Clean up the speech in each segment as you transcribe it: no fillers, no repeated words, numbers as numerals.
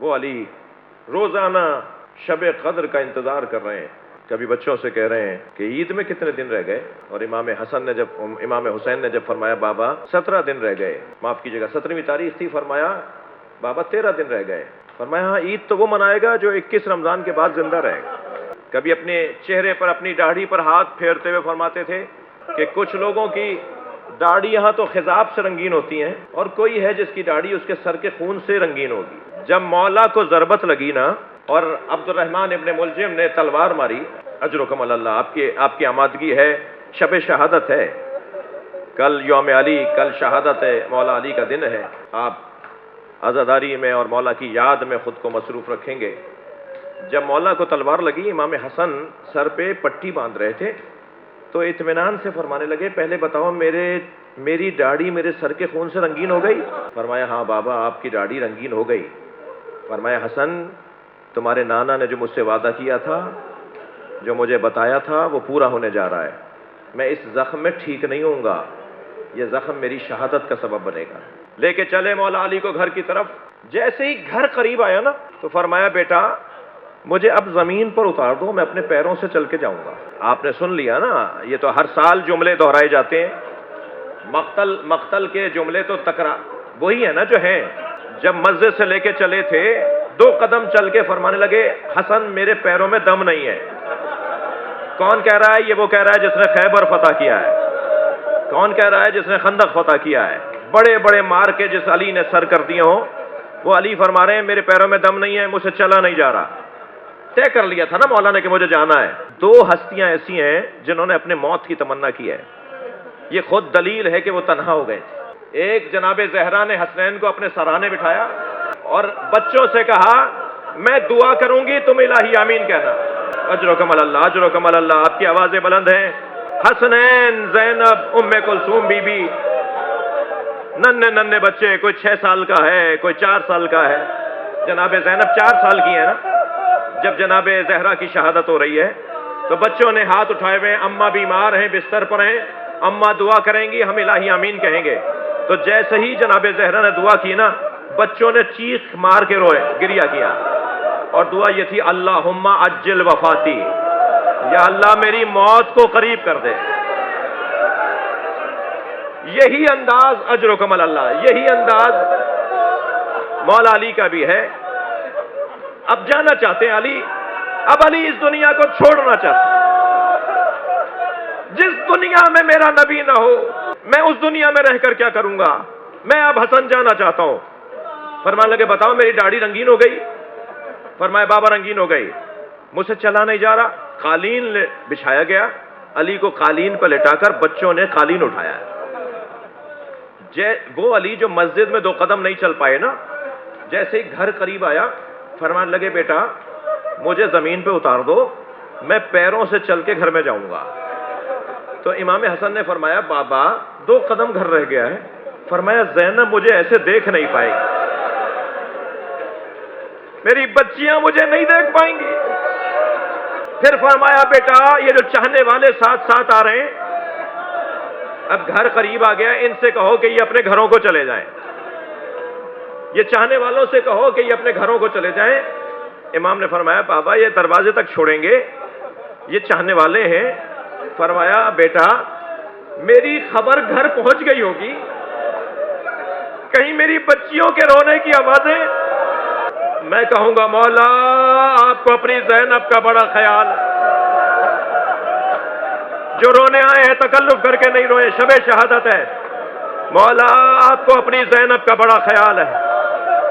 وہ علی روزانہ شب قدر کا انتظار کر رہے ہیں. کبھی بچوں سے کہہ رہے ہیں کہ عید میں کتنے دن رہ گئے، اور امام حسین نے جب فرمایا بابا 17 دن رہ گئے، معاف کیجیے گا 17ویں تاریخ تھی، فرمایا بابا 13 دن رہ گئے. فرمایا ہاں عید تو وہ منائے گا جو 21 رمضان کے بعد زندہ رہے گا. کبھی اپنے چہرے پر اپنی داڑھی پر ہاتھ پھیرتے ہوئے فرماتے تھے کہ کچھ لوگوں کی داڑھی یہاں تو خضاب سے رنگین ہوتی ہیں، اور کوئی ہے جس کی داڑھی اس کے سر کے خون سے رنگین ہوگی. جب مولا کو ضربت لگی نا اور عبد الرحمن ابن ملجم نے تلوار ماری، اجرکم اللہ، آپ کی آمادگی ہے، شب شہادت ہے، کل یوم علی، کل شہادت ہے، مولا علی کا دن ہے، آپ عزاداری میں اور مولا کی یاد میں خود کو مصروف رکھیں گے. جب مولا کو تلوار لگی، امام حسن سر پہ پٹی باندھ رہے تھے تو اطمینان سے فرمانے لگے پہلے بتاؤ میری داڑھی میرے سر کے خون سے رنگین ہو گئی؟ فرمایا ہاں بابا آپ کی داڑھی رنگین ہو گئی. فرمایا حسن تمہارے نانا نے جو مجھ سے وعدہ کیا تھا، جو مجھے بتایا تھا، وہ پورا ہونے جا رہا ہے. میں اس زخم میں ٹھیک نہیں ہوں گا، یہ زخم میری شہادت کا سبب بنے گا. لے کے چلے مولا علی کو گھر کی طرف. جیسے ہی گھر قریب آیا نا تو فرمایا بیٹا مجھے اب زمین پر اتار دو، میں اپنے پیروں سے چل کے جاؤں گا. آپ نے سن لیا نا، یہ تو ہر سال جملے دہرائے جاتے ہیں. مقتل کے جملے تو وہی ہے نا جو ہیں. جب مسجد سے لے کے چلے تھے 2 قدم چل کے فرمانے لگے حسن میرے پیروں میں دم نہیں ہے. کون کہہ رہا ہے؟ یہ وہ کہہ رہا ہے جس نے خیبر فتح کیا ہے. کون کہہ رہا ہے؟ جس نے خندق فتح کیا ہے. بڑے بڑے مار کے جس علی نے سر کر دیے ہوں، وہ علی فرما رہے ہیں میرے پیروں میں دم نہیں ہے، مجھ سے چلا نہیں جا رہا. طے کر لیا تھا نا مولا نے کہ مجھے جانا ہے. 2 ہستیاں ایسی ہیں جنہوں نے اپنے موت کی تمنا کی ہے. یہ خود دلیل ہے کہ وہ تنہا ہو گئے. ایک جناب زہرا نے حسنین کو اپنے سرانے بٹھایا اور بچوں سے کہا میں دعا کروں گی تم الہی آمین کہنا. اجرکم اللہ، اجرکم اللہ، آپ کی آوازیں بلند ہیں. حسنین، زینب، ام کلثوم بی بی، ننے بچے، کوئی 6 سال کا ہے، کوئی 4 سال کا ہے. جناب زینب 4 سال کی ہے نا. جب جناب زہرا کی شہادت ہو رہی ہے تو بچوں نے ہاتھ اٹھائے ہوئے، اماں بیمار ہیں، بستر پر ہیں، اماں دعا کریں گی، ہم الہی آمین کہیں گے. تو جیسے ہی جناب زہرا نے دعا کی نا، بچوں نے چیخ مار کے روئے، گریہ کیا، اور دعا یہ تھی اللہم عجل وفاتی، یا اللہ میری موت کو قریب کر دے. یہی انداز اجرکم اللہ، یہی انداز مولا علی کا بھی ہے. اب جانا چاہتے ہیں علی، اب علی اس دنیا کو چھوڑنا چاہتے ہیں. جس دنیا میں میرا نبی نہ ہو میں اس دنیا میں رہ کر کیا کروں گا؟ میں اب حسن جانا چاہتا ہوں. فرمانے لگے بتاؤ میری داڑھی رنگین ہو گئی؟ فرمایا بابا رنگین ہو گئی، مجھ سے چلا نہیں جا رہا. قالین بچھایا گیا، علی کو قالین پر لٹا کر بچوں نے قالین اٹھایا. وہ علی جو مسجد میں 2 قدم نہیں چل پائے نا، جیسے ہی گھر قریب آیا فرمانے لگے بیٹا مجھے زمین پہ اتار دو، میں پیروں سے چل کے گھر میں جاؤں گا. تو امام حسن نے فرمایا بابا 2 قدم گھر رہ گیا ہے. فرمایا زینب مجھے ایسے دیکھ نہیں پائے گی، میری بچیاں مجھے نہیں دیکھ پائیں گی. پھر فرمایا بیٹا یہ جو چاہنے والے ساتھ ساتھ آ رہے ہیں، اب گھر قریب آ گیا، ان سے کہو کہ یہ اپنے گھروں کو چلے جائیں. یہ چاہنے والوں سے کہو کہ یہ اپنے گھروں کو چلے جائیں. امام نے فرمایا بابا یہ دروازے تک چھوڑیں گے، یہ چاہنے والے ہیں. فرمایا بیٹا میری خبر گھر پہنچ گئی ہوگی، کہیں میری بچیوں کے رونے کی آوازیں، میں کہوں گا مولا آپ کو اپنی زینب کا بڑا خیال، جو رونے آئے ہیں تکلف کر کے نہیں روئے، شب شہادت ہے. مولا آپ کو اپنی زینب کا بڑا خیال ہے.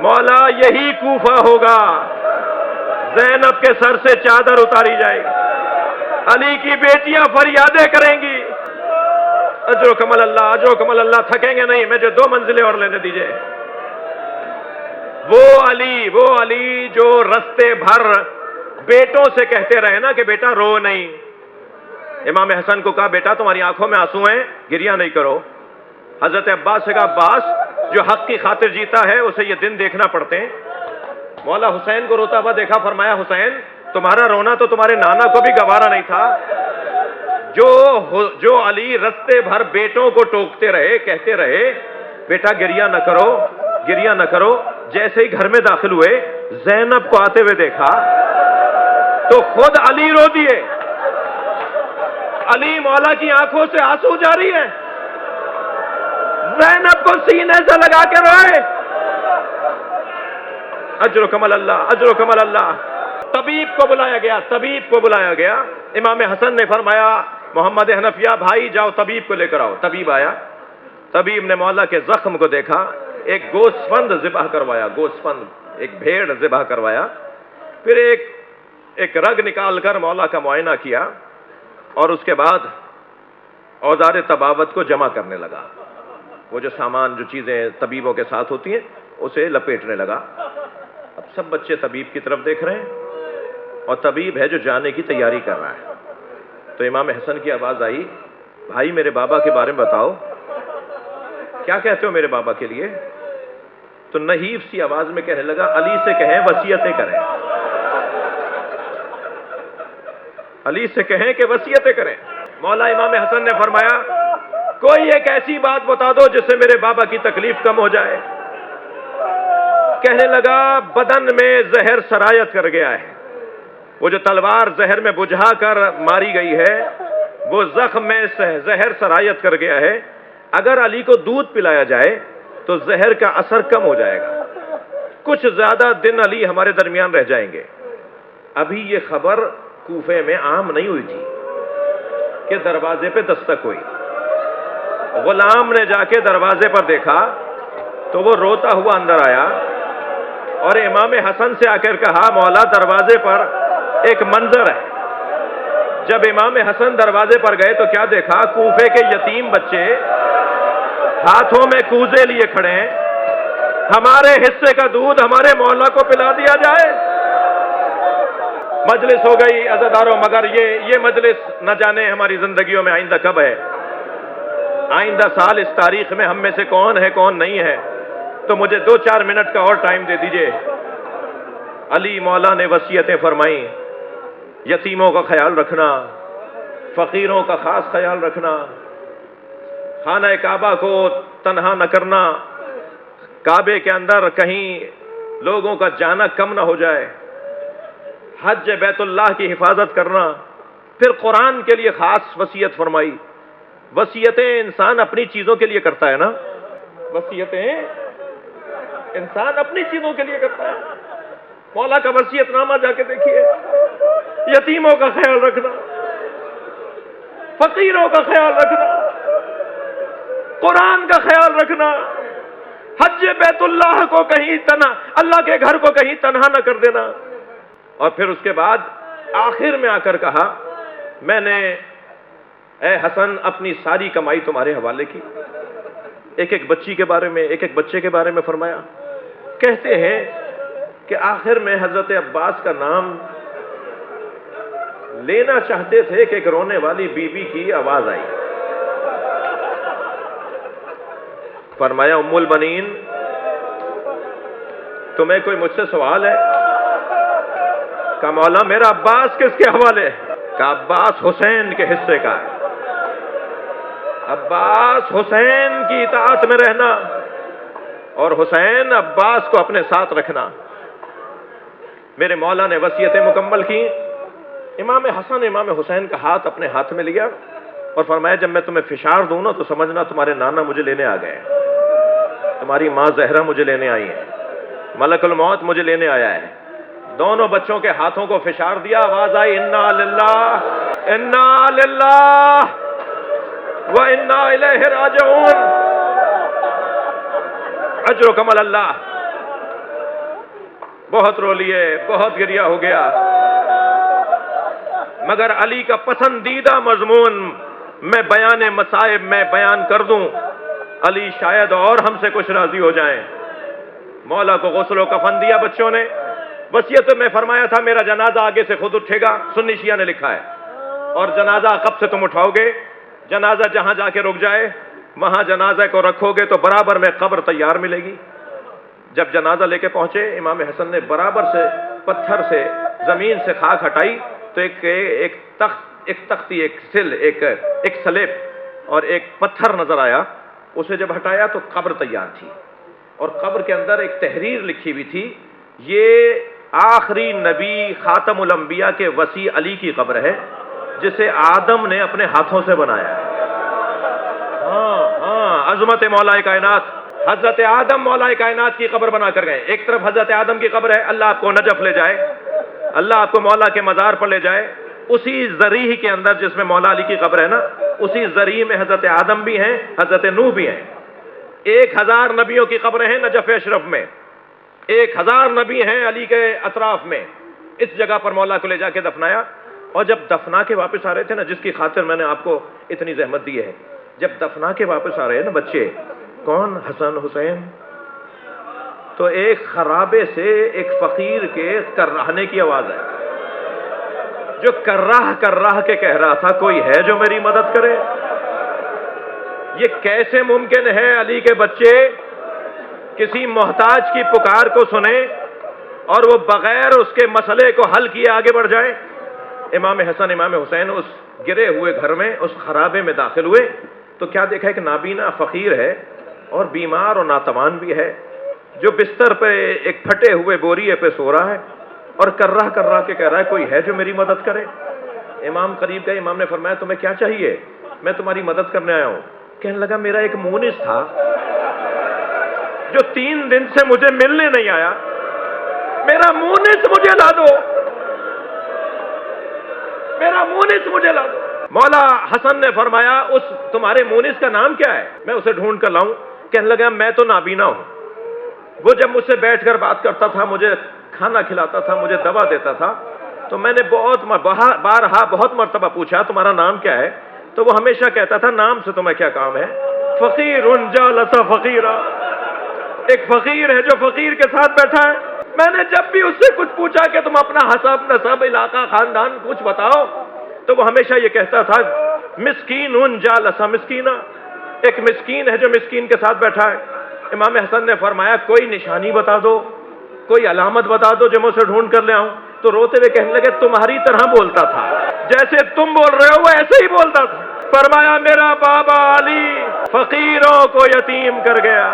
مولا یہی کوفہ ہوگا، زینب کے سر سے چادر اتاری جائے گی، علی کی بیٹیاں فریادیں کریں گی. اجرکم اللہ، اجرکم اللہ، تھکیں گے نہیں، مجھے 2 منزلیں اور لینے دیجئے. وہ علی جو رستے بھر بیٹوں سے کہتے رہے نا کہ بیٹا رو نہیں. امام حسن کو کہا بیٹا تمہاری آنکھوں میں آنسو ہیں، گریہ نہیں کرو. حضرت عباس سے کہا عباس جو حق کی خاطر جیتا ہے اسے یہ دن دیکھنا پڑتے ہیں. مولا حسین کو روتا ہوا دیکھا، فرمایا حسین تمہارا رونا تو تمہارے نانا کو بھی گوارا نہیں تھا. جو علی رستے بھر بیٹوں کو ٹوکتے رہے، کہتے رہے بیٹا گریہ نہ کرو، گریہ نہ کرو. جیسے ہی گھر میں داخل ہوئے زینب کو آتے ہوئے دیکھا تو خود علی رو دیے. علی مولا کی آنکھوں سے آنسو جاری ہیں, زینب کو سینے سے لگا کے روئے. اجرکم اللہ, اجرکم اللہ. طبیب کو بلایا گیا, طبیب کو بلایا گیا. امام حسن نے فرمایا محمد حنفیہ بھائی جاؤ طبیب کو لے کر آؤ. طبیب آیا, طبیب نے مولا کے زخم کو دیکھا, ایک گوسفند ذبح کروایا, گوسفند ایک بھیڑ ذبح کروایا, پھر ایک رگ نکال کر مولا کا معائنہ کیا اور اس کے بعد اوزار طباوت کو جمع کرنے لگا. وہ جو سامان, جو چیزیں طبیبوں کے ساتھ ہوتی ہیں اسے لپیٹنے لگا. اب سب بچے طبیب کی طرف دیکھ رہے ہیں اور طبیب ہے جو جانے کی تیاری کر رہا ہے. تو امام حسن کی آواز آئی, بھائی میرے بابا کے بارے میں بتاؤ, کیا کہتے ہو میرے بابا کے لیے؟ تو نحیف سی آواز میں کہنے لگا علی سے کہیں وصیتیں کریں, علی سے کہیں کہ وصیتیں کریں. مولا امام حسن نے فرمایا کوئی ایک ایسی بات بتا دو جس سے میرے بابا کی تکلیف کم ہو جائے. کہنے لگا بدن میں زہر سرایت کر گیا ہے, وہ جو تلوار زہر میں بجھا کر ماری گئی ہے وہ زخم میں زہر سرایت کر گیا ہے. اگر علی کو دودھ پلایا جائے تو زہر کا اثر کم ہو جائے گا, کچھ زیادہ دن علی ہمارے درمیان رہ جائیں گے. ابھی یہ خبر کوفے میں عام نہیں ہوئی تھی کہ دروازے پہ دستک ہوئی. غلام نے جا کے دروازے پر دیکھا تو وہ روتا ہوا اندر آیا اور امام حسن سے آ کر کہا مولا دروازے پر ایک منظر ہے. جب امام حسن دروازے پر گئے تو کیا دیکھا, کوفے کے یتیم بچے ہاتھوں میں کوزے لیے کھڑے ہیں, ہمارے حصے کا دودھ ہمارے مولا کو پلا دیا جائے. مجلس ہو گئی عزاداروں, مگر یہ مجلس نہ جانے ہماری زندگیوں میں آئندہ کب ہے. آئندہ سال اس تاریخ میں ہم میں سے کون ہے کون نہیں ہے, تو مجھے 2-4 منٹ کا اور ٹائم دے دیجئے. علی مولا نے وصیتیں فرمائیں, یتیموں کا خیال رکھنا, فقیروں کا خاص خیال رکھنا, خانہ کعبہ کو تنہا نہ کرنا, کعبے کے اندر کہیں لوگوں کا جانا کم نہ ہو جائے, حج بیت اللہ کی حفاظت کرنا. پھر قرآن کے لیے خاص وصیت فرمائی. وصیتیں انسان اپنی چیزوں کے لیے کرتا ہے نا, وصیتیں انسان اپنی چیزوں کے لیے کرتا ہے. مولا کا وصیت نامہ جا کے دیکھیے, یتیموں کا خیال رکھنا, فقیروں کا خیال رکھنا, قرآن کا خیال رکھنا, حج بیت اللہ کو کہیں تنہا, اللہ کے گھر کو کہیں تنہا نہ کر دینا. اور پھر اس کے بعد آخر میں آ کر کہا میں نے اے حسن اپنی ساری کمائی تمہارے حوالے کی. ایک ایک بچی کے بارے میں, ایک ایک بچے کے بارے میں فرمایا. کہتے ہیں کہ آخر میں حضرت عباس کا نام لینا چاہتے تھے کہ ایک رونے والی بی بی کی آواز آئی. فرمایا ام البنین تمہیں کوئی مجھ سے سوال ہے؟ کہا مولا میرا عباس کس کے حوالے ہے؟ کہا عباس حسین کے حصے کا ہے. عباس حسین کی اطاعت میں رہنا اور حسین عباس کو اپنے ساتھ رکھنا. میرے مولا نے وصیتیں مکمل کی. امام حسن امام حسین کا ہاتھ اپنے ہاتھ میں لیا اور فرمایا جب میں تمہیں فشار دوں نا تو سمجھنا تمہارے نانا مجھے لینے آ گئے, تمہاری ماں زہرا مجھے لینے آئی ہے, ملک الموت مجھے لینے آیا ہے. دونوں بچوں کے ہاتھوں کو فشار دیا, آواز آئی انا للہ و انا الیہ راجعون. اجرکم اللہ. بہت رو لیے, بہت گریہ ہو گیا, مگر علی کا پسندیدہ مضمون میں بیان مصائب میں بیان کر دوں, علی شاید اور ہم سے کچھ راضی ہو جائیں. مولا کو غسل و کفن دیا بچوں نے. وصیت میں فرمایا تھا میرا جنازہ آگے سے خود اٹھے گا, سنی شیعہ نے لکھا ہے, اور جنازہ عقب سے تم اٹھاؤ گے. جنازہ جہاں جا کے رک جائے وہاں جنازہ کو رکھو گے تو برابر میں قبر تیار ملے گی. جب جنازہ لے کے پہنچے امام حسن نے برابر سے پتھر سے زمین سے خاک ہٹائی تو ایک تختی, ایک سل, ایک سلیب اور ایک پتھر نظر آیا. اسے جب ہٹایا تو قبر تیار تھی, اور قبر کے اندر ایک تحریر لکھی ہوئی تھی یہ آخری نبی خاتم الانبیاء کے وسیع علی کی قبر ہے، جسے آدم نے اپنے ہاتھوں سے بنایا ہے۔ ہاں عظمت مولا کائنات، حضرت آدم مولا کائنات کی قبر بنا کر گئے۔ ایک طرف حضرت آدم کی قبر ہے، اللہ آپ کو نجف لے جائے، اللہ آپ کو مولا کے مزار پر لے جائے۔ اسی ذریح کے اندر جس میں مولا علی کی قبر ہے نا، اسی ذریح میں حضرت آدم بھی ہیں، حضرت نوح بھی ہیں۔ 1000 نبیوں کی قبریں ہیں نجف اشرف میں، 1000 نبی ہیں علی کے اطراف میں۔ اس جگہ پر مولا کو لے جا کے دفنایا، اور جب دفنا کے واپس آ رہے تھے نا، جس کی خاطر میں نے آپ کو اتنی زحمت دی ہے، جب دفنا کے واپس آ رہے ہیں نا بچے، کون؟ حسن حسین، تو ایک خرابے سے ایک فقیر کے کرہنے کی آواز ہے، جو کرہ کے کہہ رہا تھا کوئی ہے جو میری مدد کرے۔ یہ کیسے ممکن ہے علی کے بچے کسی محتاج کی پکار کو سنیں اور وہ بغیر اس کے مسئلے کو حل کیے آگے بڑھ جائیں؟ امام حسن امام حسین اس گرے ہوئے گھر میں، اس خرابے میں داخل ہوئے تو کیا دیکھا؟ ایک نابینا فقیر ہے اور بیمار اور ناتوان بھی ہے، جو بستر پہ ایک پھٹے ہوئے بوریے پہ سو رہا ہے اور کرہ کے کہہ رہا ہے کوئی ہے جو میری مدد کرے۔ امام قریب گئے، امام نے فرمایا تمہیں کیا چاہیے؟ میں تمہاری مدد کرنے آیا ہوں۔ کہنے لگا میرا ایک مونس تھا جو 3 دن سے مجھے ملنے نہیں آیا، میرا مونس مجھے لا دو، میرا مونس مجھے لا دو۔ مولا حسن نے فرمایا اس تمہارے مونس کا نام کیا ہے؟ میں اسے ڈھونڈ کر لاؤں۔ کہنے لگا میں تو نابینا ہوں، وہ جب مجھ سے بیٹھ کر بات کرتا تھا، مجھے کھانا کھلاتا تھا، مجھے دوا دیتا تھا، تو میں نے بارہا بہت مرتبہ پوچھا تمہارا نام کیا ہے، تو وہ ہمیشہ کہتا تھا نام سے تمہیں کیا کام ہے؟ فقیر جالس فقیرا، ایک فقیر ہے جو فقیر کے ساتھ بیٹھا ہے۔ میں نے جب بھی اس سے کچھ پوچھا کہ تم اپنا حسب نسب علاقہ خاندان کچھ بتاؤ، تو وہ ہمیشہ یہ کہتا تھا مسکین جالس مسکینا، ایک مسکین ہے جو مسکین کے ساتھ بیٹھا ہے۔ امام حسن نے فرمایا کوئی نشانی بتا دو، کوئی علامت بتا دو جو میں اسے ڈھونڈ کر لے آؤں۔ تو روتے ہوئے کہنے لگے تمہاری طرح بولتا تھا، جیسے تم بول رہے ہو وہ ایسے ہی بولتا تھا۔ فرمایا میرا بابا علی فقیروں کو یتیم کر گیا،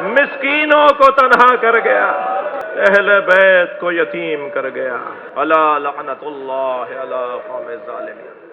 مسکینوں کو تنہا کر گیا، اہل بیت کو یتیم کر گیا۔ الا لعنت اللہ علی قوم الظالمین۔